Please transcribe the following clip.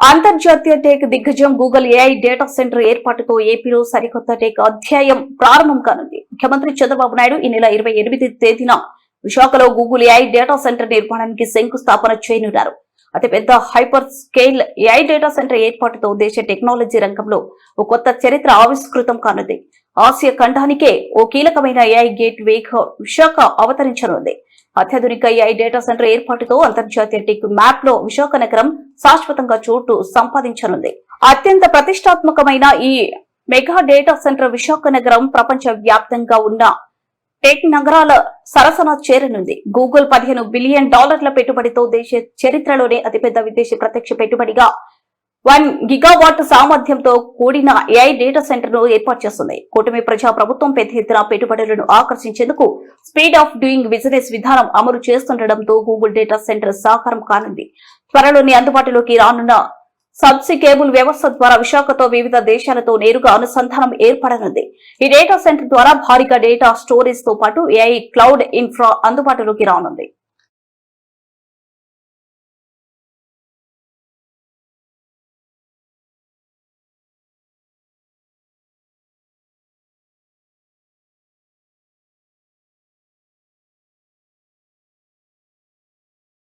అంతర్జాతీయ టెక్ దిగ్గజం Google AI data centre ఏర్పాటుతో ఏపీలో సరికొత్త టెక్ అధ్యాయం ప్రారంభం కానుంది. ముఖ్యమంత్రి చంద్రబాబు నాయుడు ఈ నెల 28వ తేదీన విశాఖలో గూగుల్ ఏఐ డేటా సెంటర్ నిర్మాణానికి శంకుస్థాపన చేయనున్నారు. అతిపెద్ద hyper scale AI data centre ఏర్పాటుతో దేశ టెక్నాలజీ రంగంలో ఓ కొత్త చరిత్ర ఆవిష్కృతం కానుంది. ఆసియా ఖండానికే ఓ కీలకమైన ఏఐ గేట్ వేగా విశాఖ అవతరించనుంది. అత్యాధునిక ఏఐ డేటా సెంటర్ ఏర్పాటుతో అంతర్జాతీయ టెక్ మ్యాప్ లో విశాఖ నగరం శాశ్వతంగా చోటు సంపాదించనుంది. అత్యంత ప్రతిష్టాత్మకమైన ఈ మెగా డేటా సెంటర్ విశాఖ నగరం ప్రపంచ వ్యాప్తంగా ఉన్న టెక్ నగరాల సరసన చేరనుంది. గూగుల్ $15 బిలియన్ పెట్టుబడితో దేశ చరిత్రలోనే అతిపెద్ద విదేశీ ప్రత్యక్ష పెట్టుబడిగా 1 గిగావాట్ సామర్థ్యంతో కూడిన ఏఐ డేటా సెంటర్ ను ఏర్పాటు చేస్తుంది. కూటమి ప్రజా ప్రభుత్వం పెద్ద ఎత్తున పెట్టుబడులను ఆకర్షించేందుకు స్పీడ్ ఆఫ్ డూయింగ్ బిజినెస్ విధానం అమలు చేస్తుండటంతో గూగుల్ డేటా సెంటర్ సాకారం కానుంది. త్వరలోనే అందుబాటులోకి రానున్న సబ్సీ కేబుల్ వ్యవస్థ ద్వారా విశాఖతో వివిధ దేశాలతో నేరుగా అనుసంధానం ఏర్పడనుంది. ఈ డేటా సెంటర్ ద్వారా భారీగా డేటా స్టోరేజ్ తో పాటు ఏఐ క్లౌడ్ ఇన్ఫ్రా అందుబాటులోకి రానుంది.